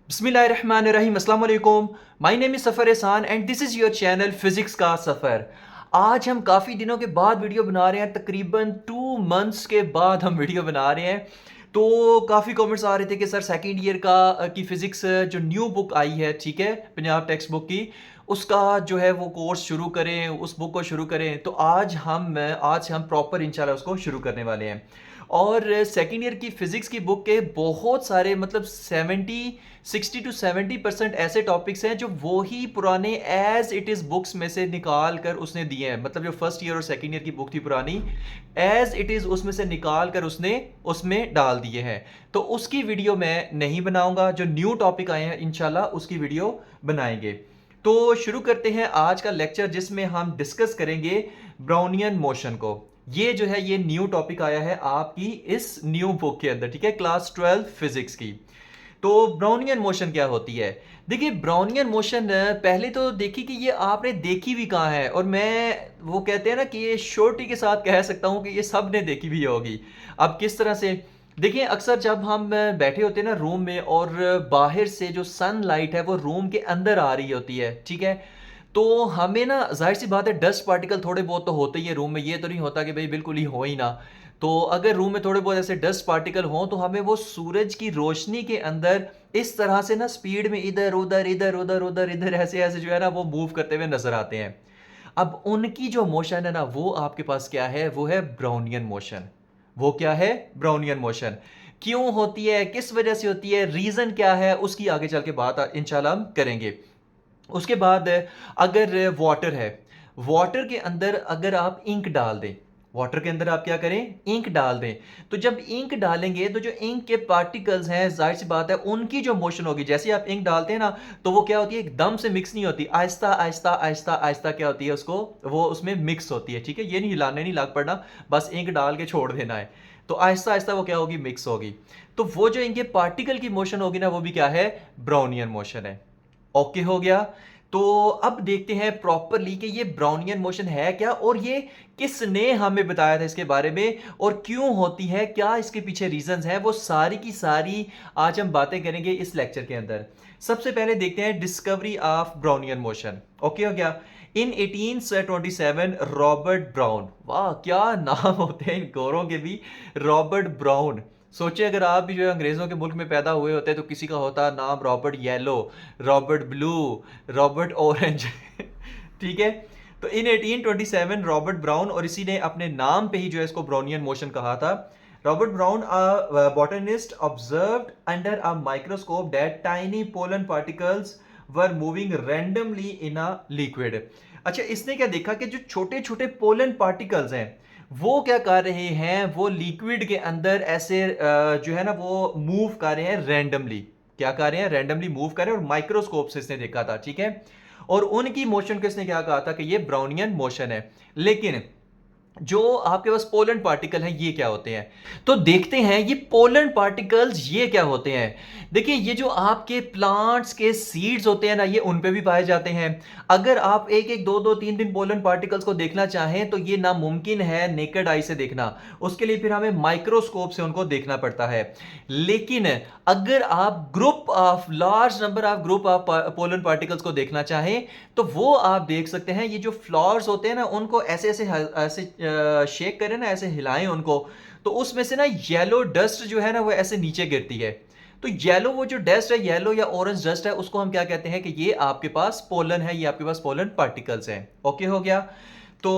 बिस्मिल्लाहिर्रहमानिर्रहीम अस्सलाम वालेकुम। माय नेम इज़ सफ़र एहसान and this is your channel physics का सफ़र। आज हम काफ़ी दिनों के बाद वीडियो बना रहे हैं, तकरीबन 2 मंथ्स के बाद हम वीडियो बना रहे हैं। तो काफ़ी कमेंट्स आ रहे थे कि सर सेकंड ईयर की फ़िज़िक्स जो न्यू बुक आई है, ठीक है, पंजाब टेक्स्ट बुक की, उसका जो है वो कोर्स शुरू करें, उस बुक को शुरू करें। तो आज हम प्रॉपर इंशाल्लाह उसको शुरू करने वाले हैं। और सेकेंड ईयर की फिज़िक्स की बुक के बहुत सारे मतलब 60 to 70% ऐसे टॉपिक्स हैं जो वो ही पुराने एज इट इज़ बुक्स में से निकाल कर उसने दिए हैं। मतलब जो फर्स्ट ईयर और सेकेंड ईयर की बुक थी पुरानी, एज इट इज़ उसमें से निकाल कर उसने उसमें डाल दिए हैं। तो उसकी वीडियो मैं नहीं बनाऊंगा, जो न्यू टॉपिक आए हैं इंशाल्लाह उसकी वीडियो बनाएंगे। तो शुरू करते हैं आज का लेक्चर, जिसमें हम डिस्कस करेंगे ब्राउनियन मोशन को। ये जो है ये न्यू टॉपिक आया है आपकी इस न्यू बुक के अंदर, ठीक है, क्लास 12 फिजिक्स की। तो ब्राउनियन मोशन क्या होती है? देखिए ब्राउनियन मोशन पहले तो देखिए कि ये आपने देखी भी कहाँ है, और मैं वो कहते हैं ना कि ये श्योरिटी के साथ कह सकता हूँ कि ये सब ने देखी भी होगी। अब किस तरह से? देखिए अक्सर जब हम बैठे होते हैं ना रूम में, और बाहर से जो सनलाइट है वो रूम के अंदर आ रही होती है, ठीक है, तो हमें ना जाहिर सी बात है डस्ट पार्टिकल थोड़े बहुत तो होते ही है रूम में। ये तो नहीं होता कि भाई बिल्कुल ही हो ही ना। तो अगर रूम में थोड़े बहुत ऐसे डस्ट पार्टिकल हों तो हमें वो सूरज की रोशनी के अंदर इस तरह से ना स्पीड में इधर उधर इधर उधर उधर इधर ऐसे ऐसे जो है ना वो मूव करते हुए नजर आते हैं। अब उनकी जो मोशन है ना वो आपके पास क्या है? वो है ब्राउनियन मोशन। वो क्या है? Brownian motion. क्यों होती है, किस वजह से होती है, रीजन क्या है, उसकी आगे चल के बात इंशाल्लाह हम करेंगे। उसके बाद अगर वाटर है, वाटर के अंदर अगर आप इंक डाल दें, वाटर के अंदर आप क्या करें? इंक डाल दें। तो जब इंक डालेंगे तो जो इंक के पार्टिकल्स हैं, जाहिर सी बात है उनकी जो मोशन होगी, जैसे आप इंक डालते हैं ना, तो वो क्या होती है, एकदम से मिक्स नहीं होती, आहिस्ता आहिस्ता आहिस्ता आहिस्ता क्या होती है, उसको वो उसमें मिक्स होती है, ठीक है। ये नहीं हिलाने नहीं लाग पड़ना, बस इंक डाल के छोड़ देना है। तो आहिस्ता आहिस्ता वो क्या होगी, मिक्स होगी। तो वो जो इनके पार्टिकल की मोशन होगी ना, वो भी क्या है? ब्राउनियन मोशन है। ओके हो गया। तो अब देखते हैं प्रॉपरली कि ये ब्राउनियन मोशन है क्या, और ये किसने हमें बताया था इसके बारे में, और क्यों होती है, क्या इसके पीछे रीजंस हैं, वो सारी की सारी आज हम बातें करेंगे इस लेक्चर के अंदर। सबसे पहले देखते हैं discovery of Brownian motion. Okay हो गया। इन 1827 रॉबर्ट ब्राउन, वाह क्या नाम होते हैं इन गोरों के भी, रॉबर्ट ब्राउन। सोचिए अगर आप भी जो है अंग्रेजों के मुल्क में पैदा हुए होते तो किसी का होता नाम Robert yellow, Robert blue, Robert orange ठीक है। तो इन 1827 रॉबर्ट ब्राउन, और इसी ने अपने नाम पे ही जो है इसको ब्राउनियन मोशन कहा था। Robert brown a botanist observed under a microscope that tiny pollen particles were moving randomly in a liquid। अच्छा, इसने क्या देखा कि जो छोटे छोटे पोलन पार्टिकल्स हैं वो क्या कर रहे हैं, वो लिक्विड के अंदर ऐसे जो है ना वो मूव कर रहे हैं रैंडमली। क्या कर रहे हैं? रैंडमली मूव कर रहे हैं, और माइक्रोस्कोप से इसने देखा था, ठीक है। और उनकी मोशन को इसने क्या कहा था कि ये ब्राउनियन मोशन है। लेकिन जो आपके पास पोलैंड पार्टिकल हैं ये क्या होते हैं? तो देखते हैं ये पोलैंड पार्टिकल्स ये क्या होते हैं। देखिए ये जो आपके प्लांट्स के सीड्स होते हैं ना, ये उन पे भी पाए जाते हैं। अगर आप एक एक दो दो तीन तीन पोलैंड पार्टिकल्स को देखना चाहें तो ये नामुमकिन है नेकेड आई से देखना, उसके लिए फिर हमें माइक्रोस्कोप से उनको देखना पड़ता है। लेकिन अगर आप group of large number of group of Poland particles को देखना चाहें तो वो आप देख सकते हैं। ये जो फ्लावर्स होते हैं ना उनको ऐसे ऐसे ऐसे शेक करें ना, ऐसे हिलाएं उनको, तो उसमें से ना येलो डस्ट जो है ना वो ऐसे नीचे गिरती है। तो येलो वो जो डस्ट है, येलो या ऑरेंज डस्ट है, उसको हम क्या कहते हैं कि ये आपके पास पोलन है, ये आपके पास पोलन पार्टिकल्स हैं। ओके हो गया। तो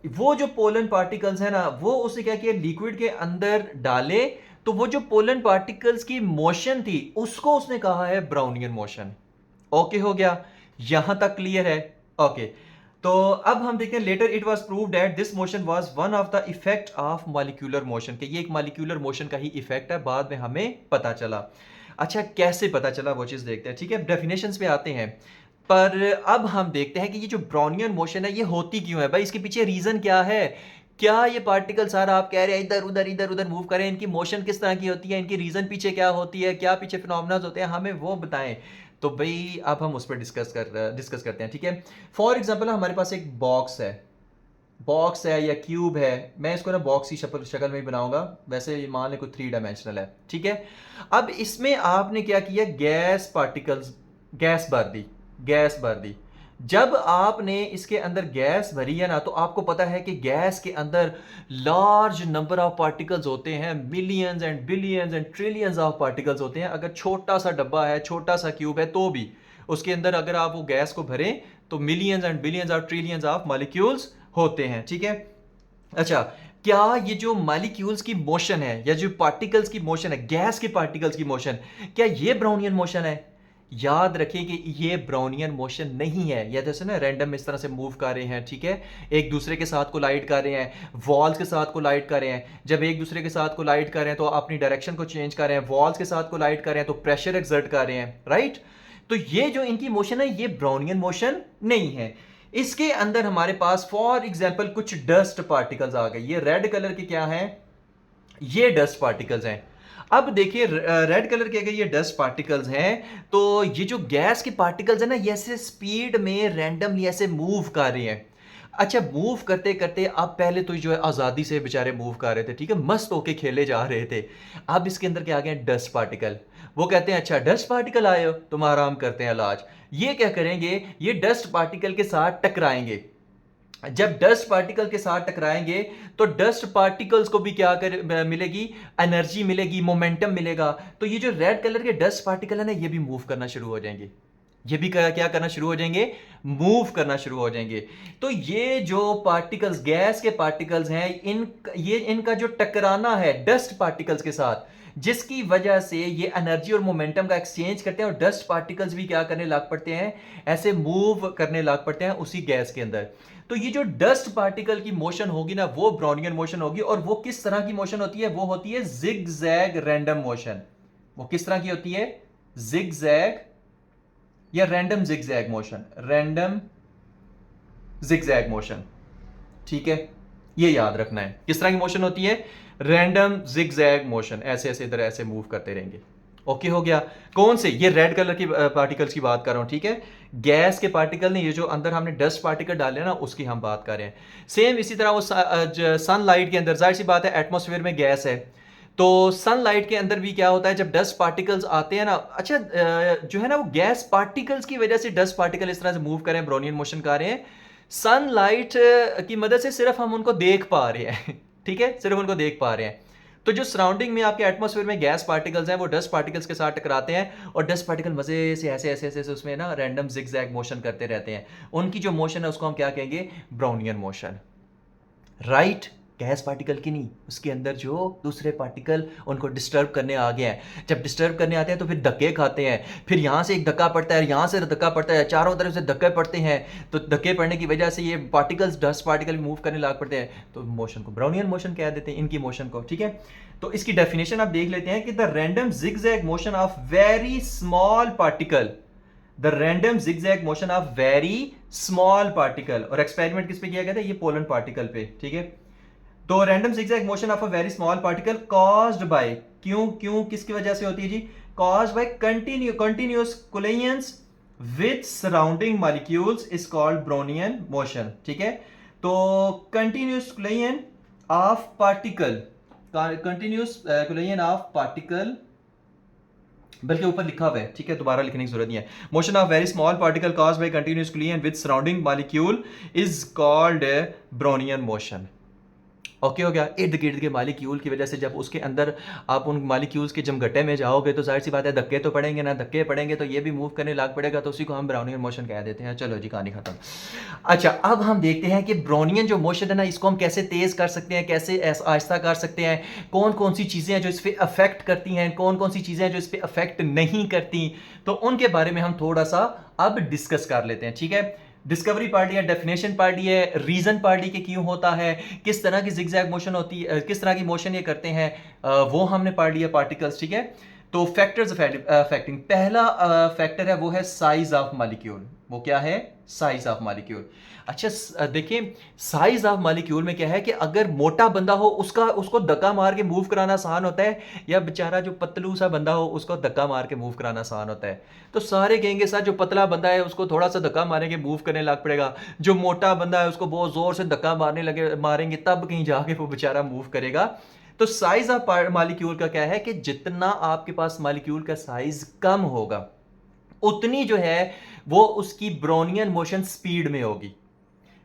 वो जो पोलन पार्टिकल्स है ना वो उसे क्या किया, लिक्विड के अंदर डाले। तो वो जो पोलन पार्टिकल्स की मोशन थी उसको उसने कहा है ब्राउनियन मोशन। ओके हो गया, यहां तक क्लियर है? ओके। तो अब हम देखते हैं letter it was proved that this motion was one of the effect of molecular motion, कि ये एक मॉलिक्यूलर मोशन का ही इफेक्ट है, बाद में हमें पता चला। अच्छा कैसे पता चला वो चीज देखते हैं, ठीक है, डेफिनेशंस पे आते हैं। पर अब हम देखते हैं कि ये जो ब्राउनियन मोशन है ये होती क्यों है भाई, इसके पीछे रीजन क्या है। क्या ये पार्टिकल सारा आप कह रहे हैं इधर उधर मूव करें, इनकी मोशन किस तरह की होती है, इनकी रीजन पीछे क्या होती है, क्या पीछे फिनोमेना होते हैं, हमें वो बताएं। तो भाई अब हम उस पर डिस्कस करते हैं, ठीक है। फॉर एग्जाम्पल हमारे पास एक बॉक्स है, बॉक्स है या क्यूब है, मैं इसको ना बॉक्स की शक्ल में ही बनाऊंगा, वैसे ये मान लें कोई 3 डायमेंशनल है, ठीक है। अब इसमें आपने क्या किया, गैस पार्टिकल्स, गैस भर दी, गैस भर दी। जब आपने इसके अंदर गैस भरी है ना, तो आपको पता है कि गैस के अंदर लार्ज नंबर ऑफ पार्टिकल्स होते हैं, millions and billions and trillions of particles होते हैं। अगर छोटा सा डब्बा है, छोटा सा क्यूब है, तो भी उसके अंदर अगर आप वो गैस को भरें तो मिलियंस एंड बिलियंस और ट्रिलियंस ऑफ मॉलिक्यूल्स होते हैं, ठीक है। अच्छा, क्या ये जो मॉलिक्यूल्स की मोशन है या जो पार्टिकल्स की मोशन है, गैस के पार्टिकल्स की मोशन, क्या ये ब्राउनियन मोशन है? याद रखें कि ये ब्राउनियन मोशन नहीं है। या जैसे ना रैंडम इस तरह से मूव कर रहे हैं, ठीक है, एक दूसरे के साथ कोलाइड कर रहे हैं, वॉल्स के साथ कोलाइड कर रहे हैं। जब एक दूसरे के साथ कोलाइड कर रहे हैं तो अपनी डायरेक्शन को चेंज कर रहे हैं, वॉल्स के साथ कोलाइड कर रहे हैं तो प्रेशर एक्सर्ट कर रहे हैं, राइट। तो ये जो इनकी मोशन है ये ब्राउनियन मोशन नहीं है। इसके अंदर हमारे पास फॉर एग्जाम्पल कुछ डस्ट पार्टिकल्स आ गए। ये रेड कलर के क्या हैं, ये डस्ट पार्टिकल्स हैं। अब देखिए रेड कलर के अगर ये डस्ट पार्टिकल्स हैं, तो ये जो गैस के पार्टिकल्स हैं ना, ये ऐसे स्पीड में रैंडमली ऐसे मूव कर रहे हैं। अच्छा, मूव करते करते अब पहले तो जो है आज़ादी से बेचारे मूव कर रहे थे, ठीक है, मस्त होके खेले जा रहे थे। अब इसके अंदर क्या आ गए, डस्ट पार्टिकल। वो कहते हैं अच्छा डस्ट पार्टिकल आए हो, तुम्हारा हम करते हैं इलाज। ये क्या करेंगे, ये डस्ट पार्टिकल के साथ टकराएंगे। जब डस्ट पार्टिकल के साथ टकराएंगे तो डस्ट पार्टिकल्स को भी क्या कर मिलेगी, एनर्जी मिलेगी, मोमेंटम मिलेगा। तो ये जो रेड कलर के डस्ट पार्टिकल है ना, ये भी मूव करना शुरू हो जाएंगे। ये भी क्या करना शुरू हो जाएंगे, मूव करना शुरू हो जाएंगे। तो ये जो पार्टिकल्स, गैस के पार्टिकल्स हैं, इनका जो टकराना है डस्ट पार्टिकल्स के साथ, जिसकी वजह से ये एनर्जी और मोमेंटम का एक्सचेंज करते हैं और डस्ट पार्टिकल्स भी क्या करने लग पड़ते हैं, ऐसे मूव करने लग पड़ते हैं उसी गैस के अंदर। तो ये जो डस्ट पार्टिकल की मोशन होगी ना, वो ब्राउनियन मोशन होगी। और वो किस तरह की मोशन होती है, वो होती है जिग जैग रैंडम मोशन। वो किस तरह की होती है, जिग जैग या random zig zag motion, random zig zag motion, ठीक है। ये याद रखना है किस तरह की मोशन होती है, रैंडम जिग जैग मोशन, ऐसे ऐसे इधर ऐसे मूव करते रहेंगे। ओके हो गया। कौन से, ये रेड कलर की पार्टिकल्स की बात कर रहा हूं, ठीक है, गैस के पार्टिकल नहीं, ये जो अंदर हमने डस्ट पार्टिकल डाले ना उसकी हम बात कर रहे हैं। सेम इसी तरह वो सनलाइट के अंदर, जाहिर सी बात है एटमॉस्फेयर में गैस है, तो सनलाइट के अंदर भी क्या होता है, जब डस्ट पार्टिकल्स आते हैं ना, अच्छा जो है ना वो गैस पार्टिकल्स की वजह से डस्ट पार्टिकल इस तरह से मूव कर रहे हैं, ब्राउनियन मोशन कर रहे हैं। सनलाइट की मदद से सिर्फ हम उनको देख पा रहे हैं ठीक है, सिर्फ उनको देख पा रहे हैं। तो जो सराउंडिंग में आपके एटमॉस्फेयर में गैस पार्टिकल्स हैं, वो डस्ट पार्टिकल्स के साथ टकराते हैं और डस्ट पार्टिकल मजे से ऐसे ऐसे ऐसे उसमें ना रैंडम जिगजैग मोशन करते रहते हैं। उनकी जो मोशन है उसको हम क्या कहेंगे, Brownian motion, right. Gas particle की नहीं, उसके अंदर जो दूसरे पार्टिकल उनको डिस्टर्ब करने आ गए हैं। जब डिस्टर्ब करने आते हैं तो फिर धक्के खाते हैं, फिर यहाँ से एक धक्का पड़ता है, यहाँ से धक्का पड़ता है, चारों तरफ से धक्के पड़ते हैं। तो धक्के पड़ने की वजह से ये पार्टिकल्स, डस्ट पार्टिकल मूव करने लग पड़ते हैं, तो मोशन को ब्राउनियन मोशन कह देते हैं, इनकी मोशन को, ठीक है। तो इसकी डेफिनेशन आप देख लेते हैं कि the random zigzag motion of very small particle, the random zigzag motion of very small particle. और एक्सपेरिमेंट किस पे किया गया था, ये पोलन पार्टिकल पे, ठीक है। तो random zigzag motion of a very small particle caused by, क्यों क्यों किसकी वजह से होती है जी, caused by continuous collisions with surrounding molecules is called Brownian motion, ठीक है। तो continuous collision of particle, continuous collision of particle, बल्कि ऊपर लिखा हुआ है, ठीक है, दोबारा लिखने की जरूरत नहीं है। Motion of very small particle caused by continuous collision with surrounding molecule is called Brownian motion. Okay हो गया। इर्द गिर्द के मालिक्यूल की वजह से जब उसके अंदर आप उन मालिक्यूल्स के जमघटे में जाओगे तो जाहिर सी बात है धक्के तो पड़ेंगे ना, धक्के पड़ेंगे तो ये भी मूव करने लग पड़ेगा, तो उसी को हम ब्राउनियन मोशन कह देते हैं। चलो जी, कहानी खत्म। अच्छा, अब हम देखते हैं कि ब्राउनियन जो मोशन है ना, इसको हम कैसे तेज कर सकते हैं, कैसे आहिस्ता कर सकते हैं, कौन कौन सी चीज़ें हैं जो इस पर अफेक्ट करती हैं, कौन कौन सी चीज़ें हैं जो इस पर अफेक्ट नहीं करती, तो उनके बारे में हम थोड़ा सा अब डिस्कस कर लेते हैं, ठीक है। डिस्कवरी पार्टी है, डेफिनेशन पार्टी है, रीजन पार्टी के क्यों होता है, किस तरह की जिगजैग मोशन होती है, किस तरह की मोशन ये करते हैं, वो हमने पढ़ लिया पार्टिकल्स, ठीक है। तो फैक्टर्स अफेक्टिंग, पहला फैक्टर है वो है साइज ऑफ मॉलिक्यूल। वो क्या है, साइज ऑफ मॉलिक्यूल। अच्छा देखिए, साइज ऑफ मॉलिक्यूल में क्या है कि अगर मोटा बंदा हो उसको धक्का मार के मूव कराना आसान होता है, या बेचारा जो पतलू सा बंदा हो उसको धक्का मार के मूव कराना आसान होता है। तो सारे कहेंगे सर जो पतला बंदा है उसको थोड़ा सा धक्का मारेंगे मूव करने लग पड़ेगा, जो मोटा बंदा है उसको बहुत जोर से धक्का मारेंगे तब कहीं जाके वो बेचारा मूव करेगा। तो साइज ऑफ मॉलिक्यूल का क्या है कि जितना आपके पास मॉलिक्यूल का साइज कम होगा उतनी जो है वो उसकी ब्रोनियन मोशन स्पीड में होगी।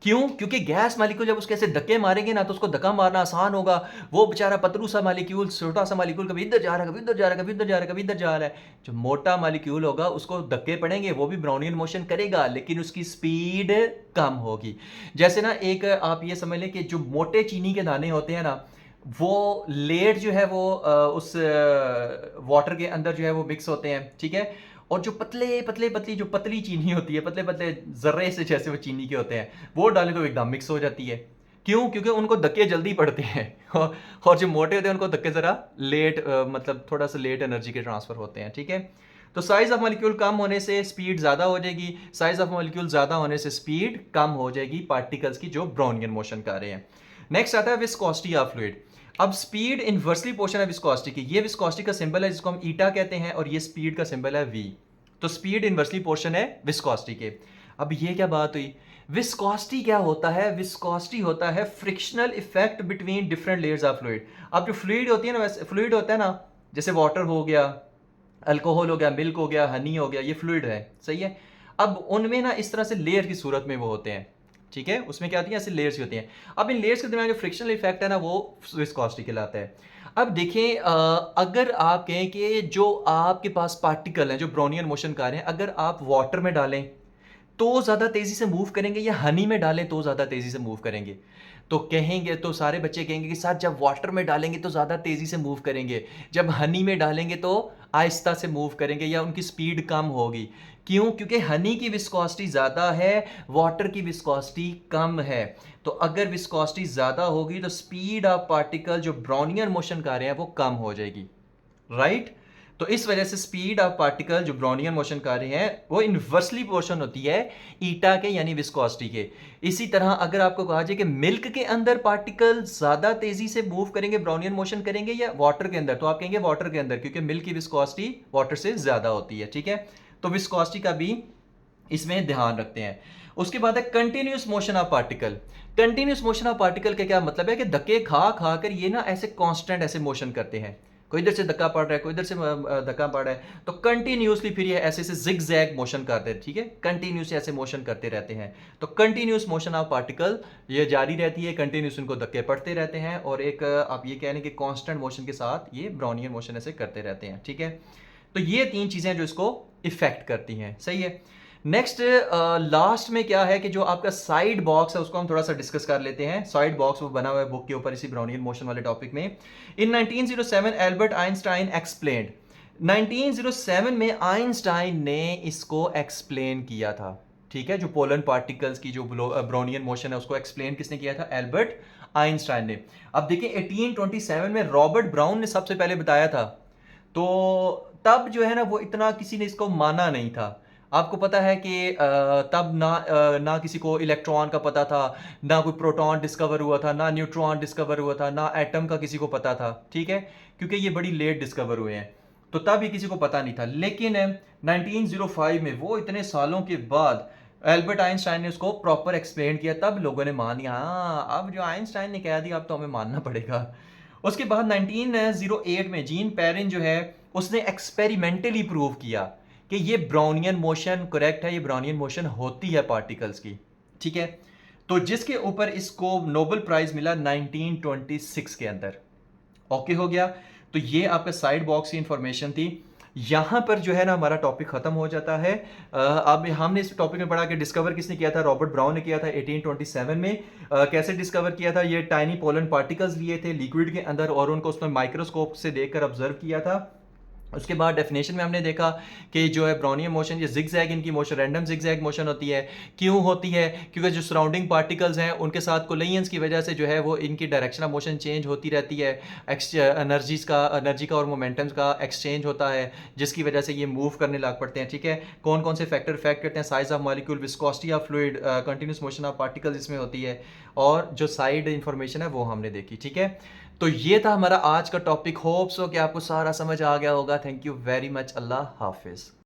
क्यों? क्योंकि गैस मॉलिक्यूल जब उसके ऐसे धक्के मारेंगे ना तो उसको धक्का मारना आसान होगा। वो बेचारा पतलू सा मॉलिक्यूल, छोटा सा मॉलिक्यूल कभी इधर जा रहा है, कभी इधर जा रहा है, कभी इधर जा रहा है, कभी इधर जा रहा है। जो मोटा मॉलिक्यूल होगा उसको धक्के पड़ेंगे, वो भी ब्राउनियन मोशन करेगा लेकिन उसकी स्पीड कम होगी। जैसे ना एक आप ये समझ लें कि जो मोटे चीनी के दाने होते हैं ना, वो लेट जो है वो उस वाटर के अंदर जो है वो मिक्स होते हैं, ठीक है। और जो पतली जो पतली चीनी होती है, पतले पतले जर्रे से जैसे वो चीनी के होते हैं, वो डालें तो एकदम मिक्स हो जाती है। क्यों? क्योंकि उनको धक्के जल्दी पड़ते हैं और जो मोटे होते हैं उनको धक्के जरा लेट मतलब थोड़ा सा लेट एनर्जी के ट्रांसफर होते हैं, ठीक है। तो साइज ऑफ मॉलिक्यूल कम होने से स्पीड ज्यादा हो जाएगी, साइज ऑफ मॉलिक्यूल ज्यादा होने से स्पीड कम हो जाएगी पार्टिकल्स की जो ब्राउनियन मोशन कर रहे हैं। नेक्स्ट आता है विस्कोसिटी ऑफ फ्लूइड। अब स्पीड इनवर्सली प्रोपोर्शनल है विस्कोसिटी की। ये विस्कोसिटी का सिंबल है जिसको हम ईटा कहते हैं, और ये स्पीड का सिंबल है वी। तो स्पीड इनवर्सली प्रोपोर्शनल है विस्कोसिटी के। अब ये क्या बात हुई? विस्कोसिटी क्या होता है? विस्कोसिटी होता है frictional effect between different layers of fluid. अब जो फ्लूइड होती है ना, वैसे फ्लूइड होता है ना, जैसे वाटर हो गया, अल्कोहल हो गया, मिल्क हो गया, हनी हो गया, ये फ्लूइड है, सही है। अब उनमें ना इस तरह से लेयर की सूरत में वो होते हैं, ठीक है। उसमें क्या होती है, ऐसे लेयर्स होती हैं। अब इन लेयर्स के दरमियान जो फ्रिक्शनल इफेक्ट है ना, वो विस्कोसिटी कहलाता है। अब देखें, अगर आप कहें कि जो आपके पास पार्टिकल हैं जो ब्राउनियन मोशन कर रहे हैं, अगर आप वाटर में डालें तो ज़्यादा तेज़ी से मूव करेंगे, या हनी में डालें तो ज़्यादा तेज़ी से मूव करेंगे? तो कहेंगे, तो सारे बच्चे कहेंगे कि सर जब वाटर में डालेंगे तो ज़्यादा तेज़ी से मूव करेंगे, जब हनी में डालेंगे तो आहिस्ता से मूव करेंगे या उनकी स्पीड कम होगी। क्यों? क्योंकि हनी की विस्कोसिटी ज़्यादा है, वाटर की विस्कोसिटी कम है। तो अगर विस्कोसिटी ज़्यादा होगी तो स्पीड ऑफ पार्टिकल जो ब्राउनियन मोशन कर रहे हैं वो कम हो जाएगी, राइट। तो इस वजह से स्पीड ऑफ पार्टिकल जो ब्राउनियन मोशन कर रहे हैं वो इनवर्सली प्रोपोर्शनल होती है ईटा के यानी विस्कोसिटी के। इसी तरह अगर आपको कहा जाए कि मिल्क के अंदर पार्टिकल ज्यादा तेजी से मूव करेंगे, ब्राउनियन मोशन करेंगे, या वाटर के अंदर, तो आप कहेंगे वाटर के अंदर, क्योंकि मिल्क की विस्कोसिटी वाटर से ज्यादा होती है, ठीक है। तो विस्कोसिटी का भी इसमें ध्यान रखते हैं। उसके बाद है continuous motion of particle. Continuous motion of particle का क्या मतलब है कि धक्के खा खा कर ये ना ऐसे कांस्टेंट ऐसे मोशन करते हैं, कोई इधर से धक्का पड़ रहा है, कोई इधर से धक्का पड़ रहा है, तो कंटिन्यूसली फिर ये ऐसे ऐसे जिग जैग मोशन करते हैं, ठीक है। कंटिन्यूस ऐसे मोशन करते रहते हैं। तो कंटिन्यूस मोशन ऑफ पार्टिकल ये जारी रहती है, कंटिन्यूस उनको धक्के पड़ते रहते हैं, और एक आप ये कह रहे हैं कि कांस्टेंट मोशन के साथ ये ब्राउनियन मोशन ऐसे करते रहते हैं, ठीक है। तो ये तीन चीजें जो इसको इफेक्ट करती हैं, सही है। नेक्स्ट लास्ट में क्या है कि जो आपका साइड बॉक्स है उसको हम थोड़ा सा डिस्कस कर लेते हैं। साइड बॉक्स वो बना हुआ है बुक के ऊपर इसी ब्राउनियन मोशन वाले टॉपिक में। इन 1907 एल्बर्ट आइंस्टाइन एक्सप्लेन्ड। 1907 में आइंस्टाइन ने इसको एक्सप्लेन किया था, ठीक है। जो पोलन पार्टिकल्स की जो ब्राउनियन मोशन है उसको एक्सप्लेन किसने किया था? एल्बर्ट आइंस्टाइन ने। अब देखिए 1827 में रॉबर्ट ब्राउन ने सबसे पहले बताया था। तो तब जो है ना वो इतना किसी ने इसको माना नहीं था। आपको पता है कि तब ना किसी को इलेक्ट्रॉन का पता था, ना कोई प्रोटॉन डिस्कवर हुआ था, ना न्यूट्रॉन डिस्कवर हुआ था, ना एटम का किसी को पता था, ठीक है, क्योंकि ये बड़ी लेट डिस्कवर हुए हैं। तो तब ये किसी को पता नहीं था। लेकिन 1905 में वो इतने सालों के बाद एल्बर्ट आइंस्टाइन ने उसको प्रॉपर एक्सप्लेन किया, तब लोगों ने मान लिया, हाँ अब जो आइंस्टाइन ने कह दिया अब तो हमें मानना पड़ेगा। उसके बाद 1908 में जीन पेरिन जो है उसने एक्सपेरिमेंटली प्रूव किया कि ये ब्राउनियन मोशन करेक्ट है, ये ब्राउनियन मोशन होती है पार्टिकल्स की, ठीक है। तो जिसके ऊपर इसको नोबेल प्राइज मिला 1926 के अंदर। ओके हो गया। तो ये आपका साइड बॉक्स की इंफॉर्मेशन थी। यहां पर जो है ना हमारा टॉपिक खत्म हो जाता है। अब हमने इस टॉपिक में पढ़ा कि डिस्कवर किसने किया था? रॉबर्ट ब्राउन ने किया था 1827 में। कैसे डिस्कवर किया था? ये टाइनी पोलन पार्टिकल्स लिए थे लिक्विड के अंदर और उनको उसमें माइक्रोस्कोप से देखकर ऑब्जर्व किया था। उसके बाद डेफिनेशन में हमने देखा कि जो है ब्राउनियन मोशन, ये जिगजैग इनकी मोशन रैंडम जिगजैग मोशन होती है। क्यों होती है? क्योंकि जो सराउंडिंग पार्टिकल्स हैं उनके साथ कोलिजन्स की वजह से जो है वो इनकी डायरेक्शन ऑफ मोशन चेंज होती रहती है। एनर्जी का और मोमेंटम्स का एक्सचेंज होता है, जिसकी वजह से ये मूव करने लग पड़ते हैं। ठीक है, कौन कौन से फैक्टर इफेक्ट करते हैं? Size of molecule, viscosity of fluid, continuous motion of particles इसमें होती है, और जो साइड इंफॉर्मेशन है वो हमने देखी। ठीक है, तो ये था हमारा आज का टॉपिक। होप्स हो कि आपको सारा समझ आ गया होगा। Thank you very much. अल्लाह हाफिज़।